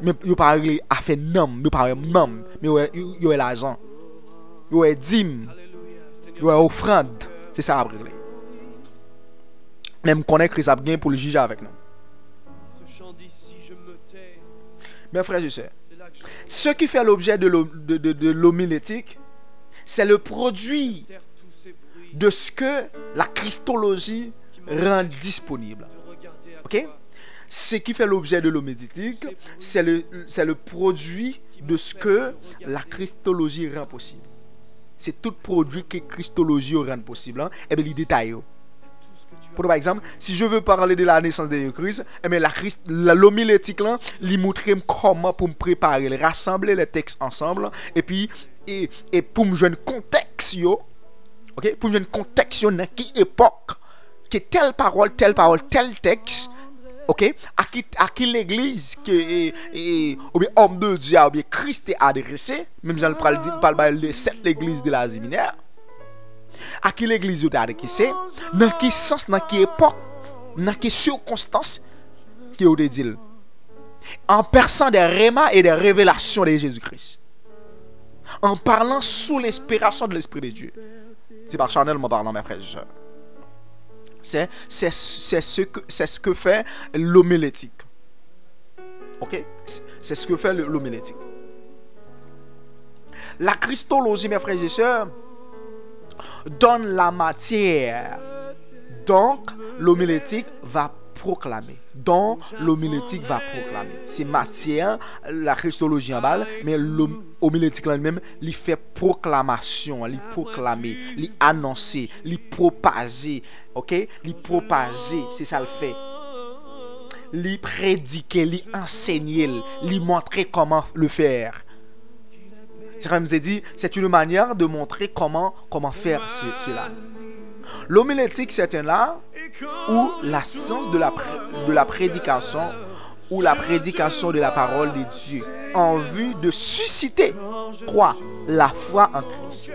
Mais yo pas régler affaire nom, yo pas nom, mais yo est l'argent. Yo est dîme. Yo est offrande, c'est ça à régler. Même connaître Christ a bien pour le juger avec nous. Mes frères et sœurs, ce qui fait l'objet de l'homilétique, c'est le produit de ce que la christologie rend disponible. OK? Ce qui fait l'objet de l'homilétique, c'est le produit de ce que la christologie rend possible. C'est tout produit que la christologie rend possible. Hein? Et bien, les détails. Par exemple, si je veux parler de la naissance de Christ, eh bien, l'homilétique, il montre comment pour me préparer, rassembler les textes ensemble, et puis, et pour me jouer un contexte, okay? Pour me jouer un contexte, dans quelle époque, que telle parole, tel texte, ok, à qui l'église ou bien homme de Dieu ou bien Christ est adressé, même Jean parle de cette église de l'Asie mineure, à qui l'église est adressé, dans quel sens, dans quelle époque, dans quelle circonstance qui est dit, en perçant des rémas et des révélations de Jésus-Christ, en parlant sous l'inspiration de l'Esprit de Dieu. C'est par Chanel mon parlant, mes frères et sœurs. C'est ce que fait l'homilétique. Ok? C'est ce que fait l'homilétique. La christologie, mes frères et sœurs, donne la matière. Donc, l'homilétique va proclamer. Donc, l'homilétique va proclamer. C'est matière, la christologie en balle, mais l'homilétique elle-même, il fait proclamation, il proclamer, il annoncer, il propager. OK? Il propager, c'est ça le fait. Il prédiquer, il enseigner, il montrer comment le faire. C'est comme je t'ai dit, c'est une manière de montrer comment faire cela. L'homilétique, c'est un art où la science de la prédication ou la prédication de la parole de Dieu en vue de susciter quoi? La foi en Christ.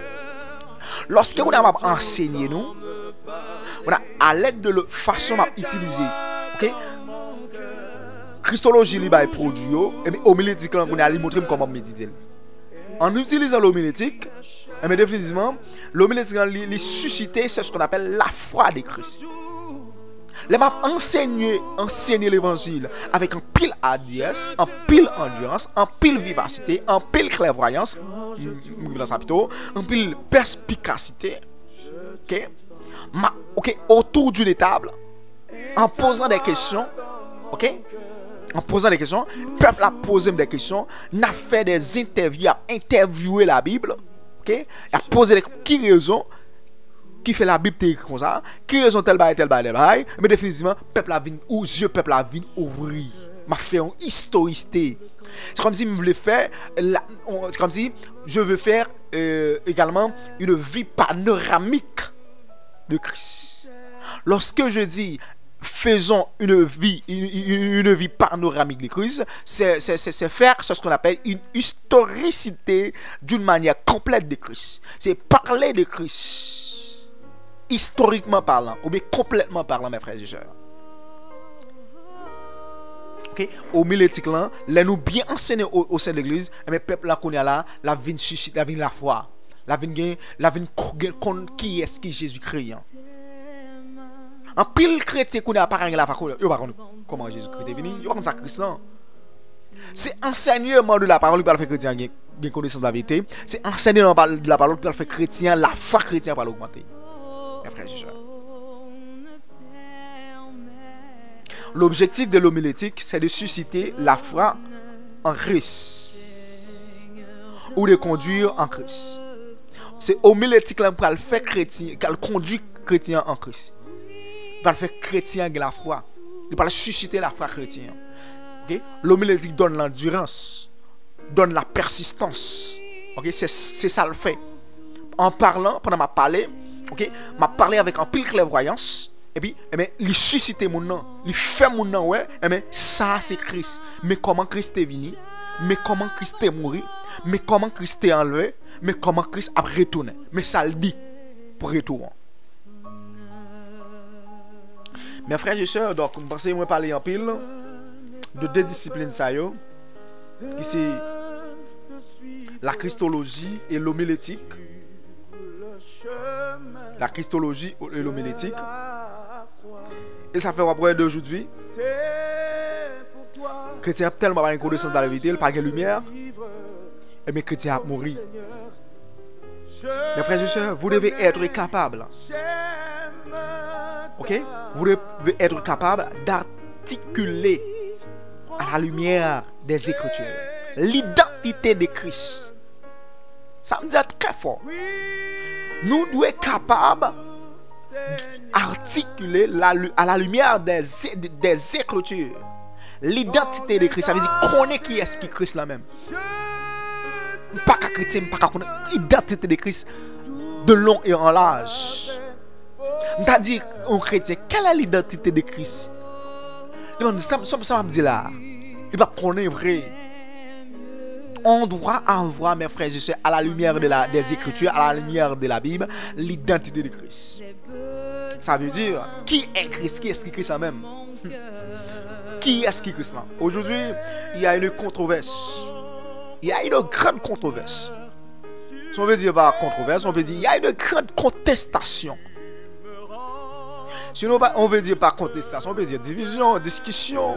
Lorsque vous avez enseigné nous, on a à l'aide de la façon d'utiliser, ok? Christologie liba est produit, et bien homilétique on a montré comment méditer. En utilisant l'homilétique, et bien définitivement, l'homilétique li susciter c'est ce qu'on appelle la foi de Christ. Les m'a enseigné l'évangile avec un pile hardiesse, un pile endurance, un pile vivacité, un pile clairvoyance, un pile perspicacité, ok, autour d'une table, en posant des questions, ok, en posant des questions, le peuple a posé des questions, n'a fait des interviews, a interviewé la Bible, ok, a posé des qui raison. Qui fait la Bible comme ça, qui raison tel bail, mais définitivement, peuple a venu, ou Dieu peuple a venu ouvrir, m'a fait une historicité. C'est comme si je voulais faire, c'est comme si je veux faire également une vie panoramique de Christ. Lorsque je dis faisons une vie panoramique de Christ, c'est faire ce qu'on appelle une historicité d'une manière complète de Christ. C'est parler de Christ. Historiquement parlant, ou bien complètement parlant, mes frères et sœurs. Ok, au milieutique là, les nous bien enseigner au sein de l'église, mais peuple là qu'on est là, la vie suscite, la vie la foi, la vie qui est-ce qui Jésus-Christ. En pile chrétien qu'on a pas la foi, yo pas comment Jésus-Christ est venu, yo pas ça Christ non. C'est enseignement de la parole qui va faire chrétien gain connaissance de la vérité, c'est enseignement de la parole qui va faire chrétien, la foi chrétien va l'augmenter. L'objectif de l'homilétique, c'est de susciter la foi en Christ ou de conduire en Christ. C'est homilétique là pour le faire chrétien, qu'elle conduit chrétien en Christ. Il va le faire chrétien avec la foi. Il va susciter la foi chrétienne. Okay? L'homilétique donne l'endurance, donne la persistance. Okay? C'est ça le fait. En parlant, pendant ma parler. Ok, m'a parlé avec un pile clairvoyance et puis il suscite mon nom, il fait mon nom ouais, ça c'est Christ. Mais comment Christ est venu? Mais comment Christ est mort? Mais comment Christ est enlevé? Mais comment Christ a retourné? Mais ça le dit pour retourner. Mes frères et sœurs, donc vous pensez moi parler en pile de deux disciplines ça yo, qui c'est la christologie et l'homilétique. La christologie et l'homilétique. Et ça fait après d'aujourd'hui. Chrétien a tellement pas une connaissance de la vérité, il n'a pas de lumière. Et bien chrétien a mouru. Mes frères et sœurs, vous devez être capable. Ok? Vous devez être capable d'articuler à la lumière des Écritures l'identité de Christ. Ça me dit très fort. Nous devons être capables d'articuler à la lumière des Écritures l'identité de Christ. Ça veut dire connaître qui est-ce qui Christ là même. Pas qu'à chrétien, pas qu'à connaître l'identité de Christ de long et en large. C'est-à-dire, un chrétien, quelle est l'identité de Christ? Ça me dit là. Il va connaître vrai. On doit avoir, mes frères et sœurs, à la lumière des Écritures, à la lumière de la Bible, l'identité de Christ. Ça veut dire, qui est Christ? Qui est-ce qui Christ même? Qui est-ce qui Christ là? Aujourd'hui, il y a une controverse. Il y a une grande controverse. Si on veut dire pas controverse, on veut dire il y a une grande contestation. Si on veut dire pas contestation, on veut dire division, discussion.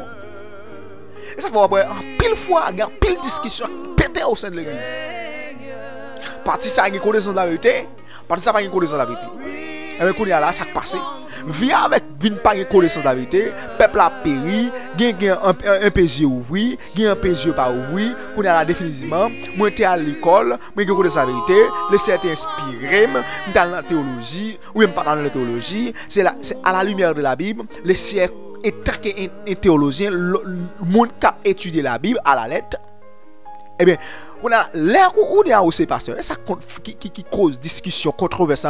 Et ça fait après pile fois, pile discussion pété au sein de l'église. Parti ça a une connaissance de la vérité, parti ça pas une connaissance de la vérité. Et bien qu'on est là, ça passe. Via avec vin pas une connaissance de la vérité, peuple a péri, gen un PJ ouvri, gen un PJ pas ouvri, qu'on est là définitivement, moi j'étais à l'école, moi j'ai connaissance de la vérité, laissez être inspiré dans la théologie, ou même pas dans la théologie, c'est à la lumière de la Bible, les siècles et tant qu'un théologien, le monde qui a étudié la Bible à la lettre, Eh bien, on a l'air où il y a aussi pasteur, et ça qui cause discussion, controverse,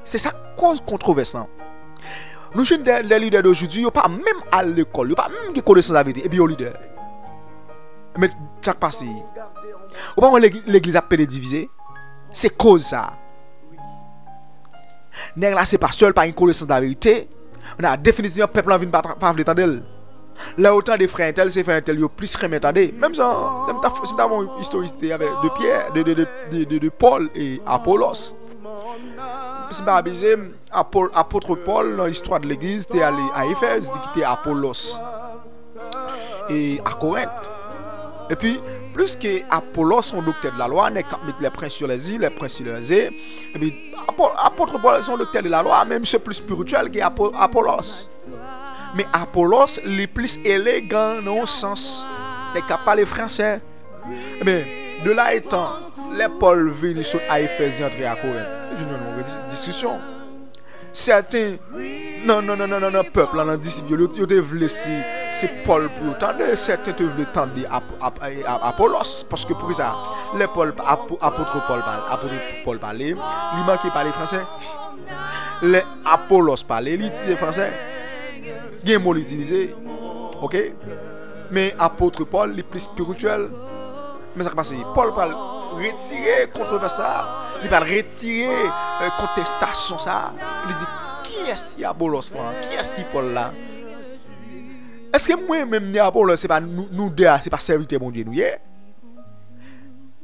c'est ça cause controverse. Nous jeunes les leaders d'aujourd'hui, ils pas même à l'école, ils pas même qui connaissent la vérité, et puis ils leader. Mais chaque passé, ou pas l'église a pédé divisé, c'est cause ça. Nèg là c'est pasteur, pas une connaissance de la vérité. On a définitivement peuple en vient pas l'entendre. Là autant des frères tel c'est frères tel yo plus remet attendez même ça même ta c'est une historicité avec de Pierre de Paul et Apollos. C'est pas abusé apôtre Paul dans l'histoire de l'église était allé à Éphèse qui était Apollos et à Corinthe. Et puis plus que Apollos son docteur de la loi n'est qu'à mettre les princes sur les îles, les princes sur les îles. Et puis apôtre Paul son docteur de la loi même c'est plus spirituel que Apollos. Mais Apollos est plus élégant dans le sens n'est qu'à parler français. Mais de là étant, les Paul viennent sur Éphèse et entrer à Corinthe. Il y a une discussion. Certains, non, peuple, dans disciples, ils veulent c'est Paul pour entendre. Certains veulent entendre Apollos. Parce que pour ça, les apôtres Paul parlaient, il manquait parler français. Les Apollos parlaient, ils disaient français. Il y a un mot utilisé, ok? Mais apôtre Paul est plus spirituel. Mais ça passe, Paul va retirer contre ça, il va retirer contestation ça. Il dit qui est-ce qui Apollos là? Qui est-ce qui Paul là? Est-ce que moi-même ni Apollos c'est pas nous deux, c'est pas serviteur mon Dieu nous y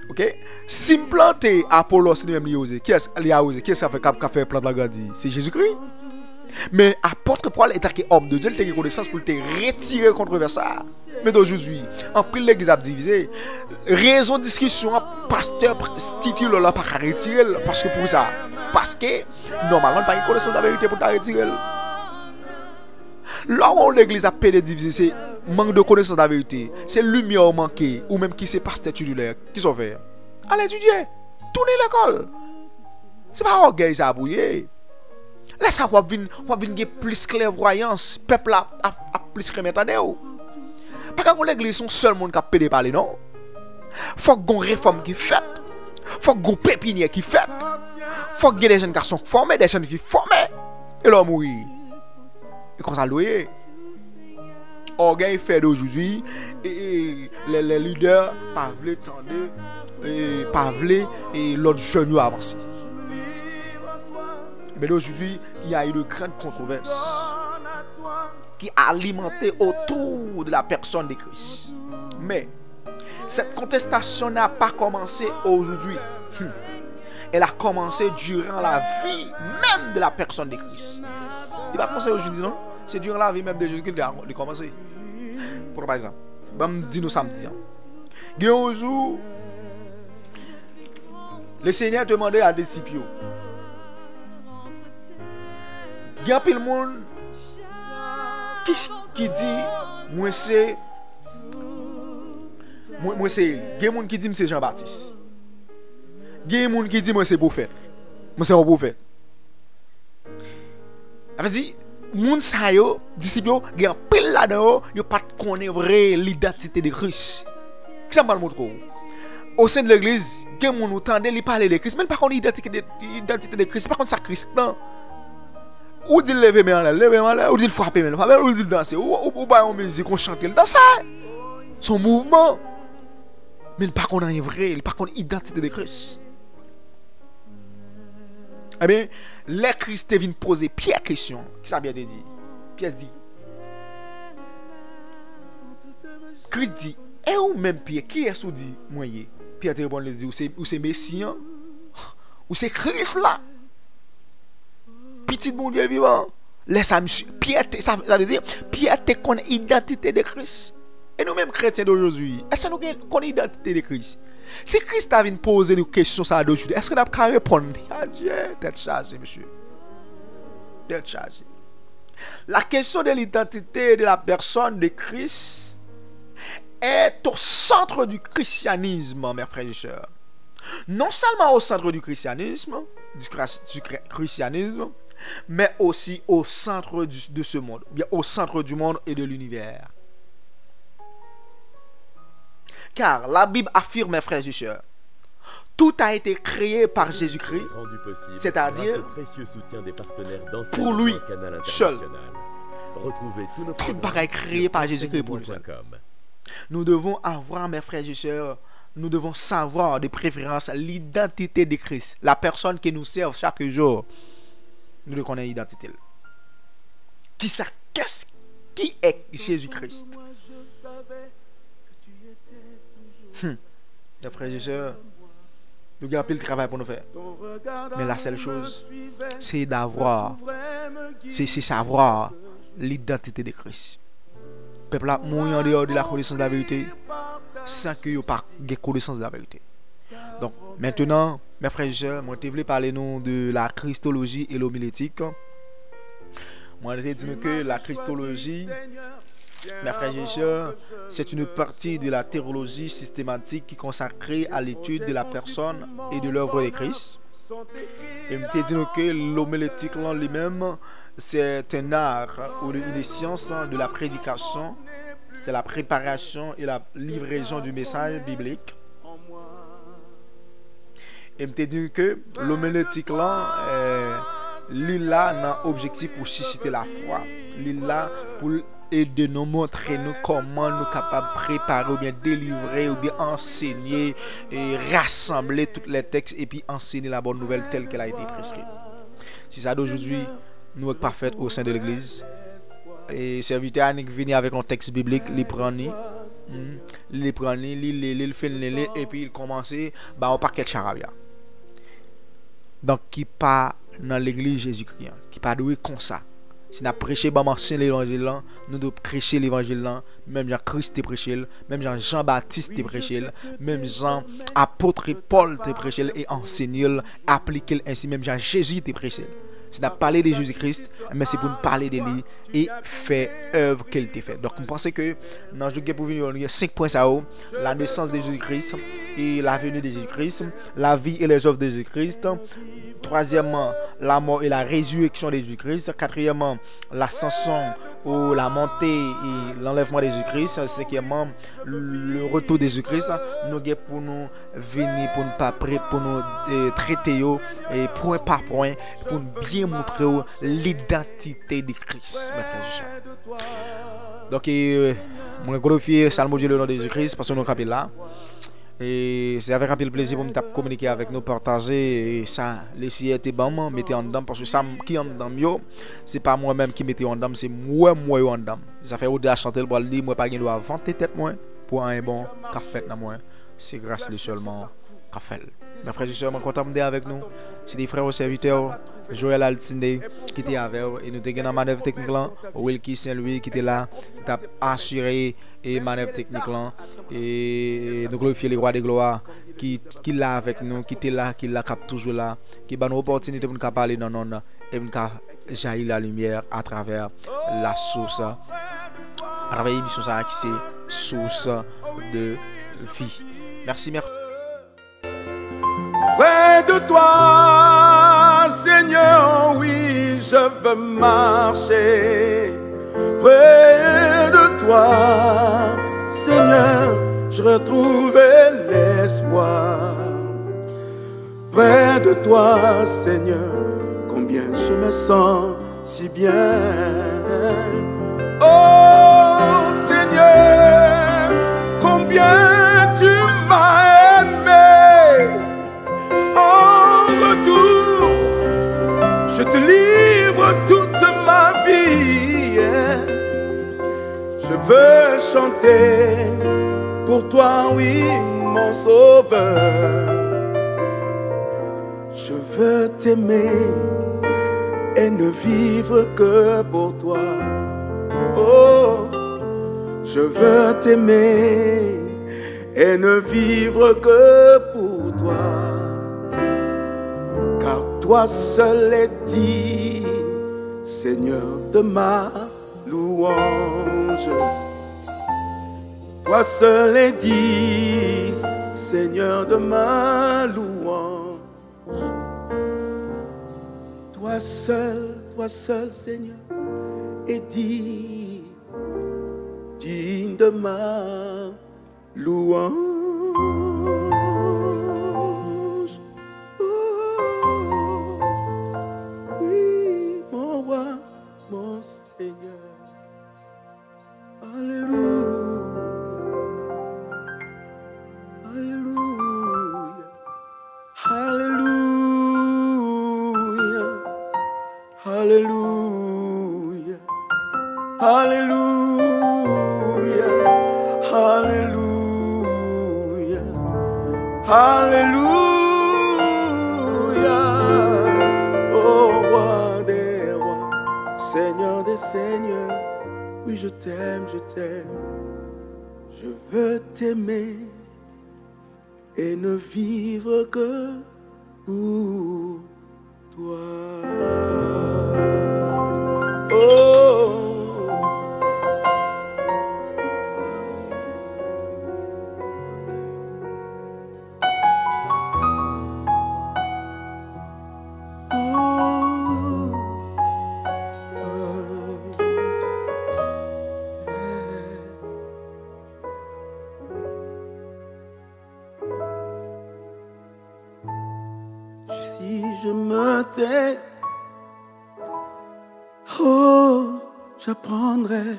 ok? Si me planter Apollos c'est même lui osé. Qui est-ce qui a osé? Qui est-ce qui a fait planter la grandi? C'est Jésus-Christ. Mais apôtre Paul est un homme de Dieu, il a une connaissance pour te retirer contre ça. Mais d'aujourd'hui, en pile l'église a divisé. Raison de discussion, pasteur titule là pas retirer parce que pour ça, parce que normalement pas une connaissance de la vérité pour te retirer. Là où l'église a pédé divisé, c'est manque de connaissance de la vérité, c'est lumière manquée ou même qui c'est pasteur titulaire qui sont fait. Allez étudier, tournez l'école. C'est pas orgueil ça brouiller. Là ça va venir plus clairvoyance, peuple a plus remettre. Pas que l'église sont seul monde qui a pédé parler non. Faut qu'on réforme qui fait. Faut qu'on pépinière qui fait. Faut qu'il y ait des jeunes garçons formés, des jeunes filles formées et leur mourir. Et comme ça loyer. Orgueil fait d'aujourd'hui et les leaders pas veulent tendre et pas veulent et l'autre jeune avancer. Mais aujourd'hui, il y a eu de grandes controverses qui alimentaient autour de la personne de Christ. Mais cette contestation n'a pas commencé aujourd'hui. Elle a commencé durant la vie même de la personne de Christ. Il va commencer aujourd'hui, non? C'est durant la vie même de Jésus qu'il a commencé. Pour par exemple, je vais dire nous samedi. Il y a un jour, le Seigneur demandait à des disciples. Il y a plein de monde qui dit moi c'est il y a monde qui dit c'est Jean-Baptiste. Il y a monde qui dit moi c'est prophète. Moi c'est un prophète. Ça veut dire monde ça yo disciple il y a plein là-dedans yo pas connaît vrai l'identité de Christ. Qui ça me montre au sein de l'église, il y a monde entendait il parler de Christ, mais pas connaît l'identité de Christ, pas contre ça Christ non. Ou dit lever main là, ou dit frapper main, ou dit danser, ou ba une musique on chante, il danse. Son mouvement. Mais il pas qu'on est vrai, il pas qu'on identité de Christ. Eh bien, les Christ viennent poser Pierre question. Qui ça bien dit? Pierre dit. Christ dit, et ou même Pierre, qui est-ce qui dit moi? Pierre te répond, il dit, ou c'est Messie, ou c'est Christ là. Petit bon Dieu vivant. Laisse Pierre, ça veut dire Pierre te connaît l'identité de Christ. Et nous-mêmes chrétiens d'aujourd'hui, est-ce que nous connaissons l'identité de Christ? Si Christ a venu poser des questions ça d'aujourd'hui, est-ce que nous avons répondre? Dieu, tête chargée, monsieur. Tête chargée. La question de l'identité de la personne de Christ est au centre du christianisme, mes frères et sœurs. Non seulement au centre du christianisme, mais aussi au centre de ce monde, bien au centre du monde et de l'univers. Car la Bible affirme, mes frères et sœurs, tout a été créé par Jésus-Christ, c'est-à-dire pour lui seul. Tout est créé par Jésus-Christ pour lui seul. Nous devons avoir, mes frères et sœurs, nous devons savoir de préférence l'identité de Christ, la personne qui nous sert chaque jour. Nous devons connaître l'identité. Qui est Jésus-Christ? Mes frères et sœurs, nous avons plus de travail pour nous faire. Mais la seule chose, c'est d'avoir, c'est savoir l'identité de Christ. Le peuple a mouru en dehors de la connaissance de la vérité sans que vous pas de connaissance de la vérité. Donc, maintenant, mes frères et sœurs, moi, je voulais parler nous de la christologie et l'homilétique. Moi, je dis que la christologie, mes frères et sœurs, c'est une partie de la théologie systématique qui est consacrée à l'étude de la personne et de l'œuvre de Christ. Et je dis que l'homilétique lui-même, c'est un art ou une science de la prédication. C'est la préparation et la livraison du message biblique. Et je dis que l'homilétique là, a un objectif pour susciter la foi. Là pour aider nous, montrer nous comment nous sommes capables de préparer ou bien délivrer ou bien enseigner et rassembler tous les textes et puis enseigner la bonne nouvelle telle qu'elle a été prescrite. Si ça d'aujourd'hui nous sommes parfaits au sein de l'église et serviteur Annick vient avec un texte biblique, il prend il fait et puis il commence un paquet de charabia. Donc qui pas dans l'église Jésus-Christ, qui pas doué comme ça. Si nous prêchons l'évangile, nous devons prêcher l'évangile, même Jean-Christ te prêché, même Jean-Baptiste te prêché, même Jean-Apôtre Paul te prêché et enseigné, appliqué ainsi, même Jean-Jésus te prêché. Si nous parlé de Jésus-Christ, mais c'est pour nous parler de lui et faire œuvre qu'il t'a fait. Donc, on pense que dans le jour pour venir, il y a 5 points ça haut: la naissance de Jésus-Christ et la venue de Jésus-Christ, la vie et les œuvres de Jésus-Christ. Troisièmement, la mort et la résurrection de Jésus-Christ. Quatrièmement, l'ascension ou la montée et l'enlèvement de Jésus-Christ. Cinquièmement, le retour de Jésus-Christ. Nous avons pour nous venir, pour nous traiter et point par point, pour nous bien montrer l'identité de Christ. Donc, je glorifie Salmo Dieu le nom de Jésus-Christ parce que nous rappelons là. Et c'est avec un peu de plaisir pour me communiquer avec nous, partager et ça, les sièges étaient bon, mettez en dedans parce que ça qui en dedans, c'est pas moi-même qui mettez en dedans, c'est moi en dedans. Ça fait au-delà chanter le bol, moi pas gagner doit vanter tête moi pour un bon café dans moi. C'est grâce lui seulement café. Mes frères et sœurs, je suis content d'être avec nous. C'est des frères au serviteur, Joël Altinde qui était avec nous et nous avons une manœuvre technique là, Wilkie Saint-Louis qui était là, qui a assuré et manœuvre technique là et nous glorifions les rois de gloire qui là avec nous, qui était là, qui là, qui toujours là, qui a une opportunité pour nous parler dans nous et nous jaillir la lumière à travers la source, à travers l'émission qui c'est source de vie. Merci, merci. Près de toi, Seigneur, oui, je veux marcher. Près de toi, Seigneur, je retrouve l'espoir. Près de toi, Seigneur, combien je me sens si bien. Oh Seigneur, combien tu m'as aimé. En retour, je te livre toute ma vie. Je veux chanter pour toi, oui, mon sauveur. Je veux t'aimer et ne vivre que pour toi. Oh, je veux t'aimer et ne vivre que pour toi. Car toi seul est dit, Seigneur de ma louange. Toi seul est dit, Seigneur de ma louange. Toi seul, Seigneur, est dit, digne de ma louange. Alléluia, Alléluia, oh roi des rois, Seigneur des seigneurs, oui je t'aime, je veux t'aimer et ne vivre que pour toi. Oh. Si je me tais, oh, j'apprendrai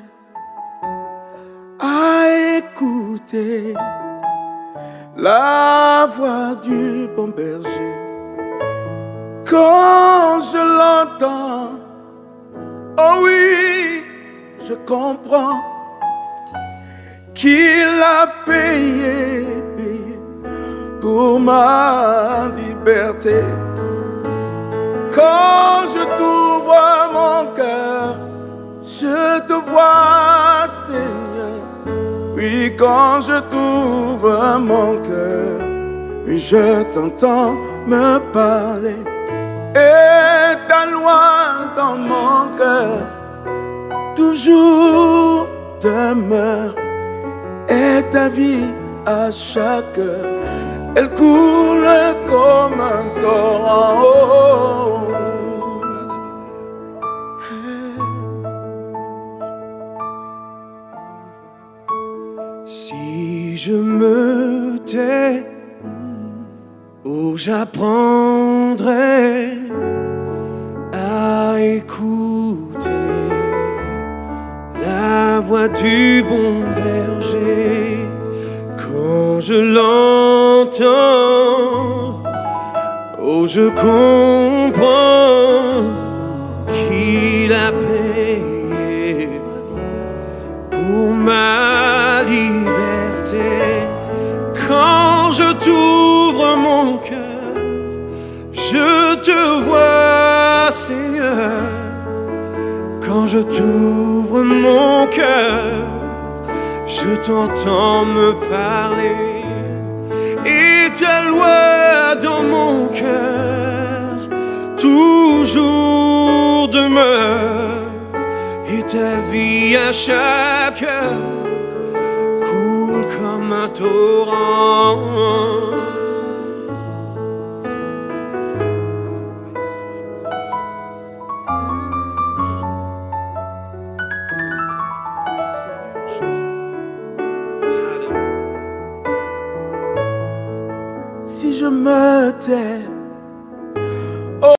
à écouter la voix du bon berger. Quand je l'entends, oh oui, je comprends qu'il a payé pour ma liberté. Quand je t'ouvre mon cœur, je te vois, Seigneur. Oui, quand je t'ouvre mon cœur, oui, je t'entends me parler. Et ta loi dans mon cœur toujours demeure. Et ta vie à chaque heure, elle coule comme un torrent. Oh. Si je me tais, oh j'apprendrai à écouter la voix du bon berger. Quand je l'entends, oh je comprends qu'il a payé pour ma liberté. Quand je t'ouvre mon cœur, je te vois, Seigneur. Quand je t'ouvre mon cœur, je t'entends me parler. Et ta loi dans mon cœur toujours demeure. Et ta vie à chaque heure coule comme un torrent. Si je me tais,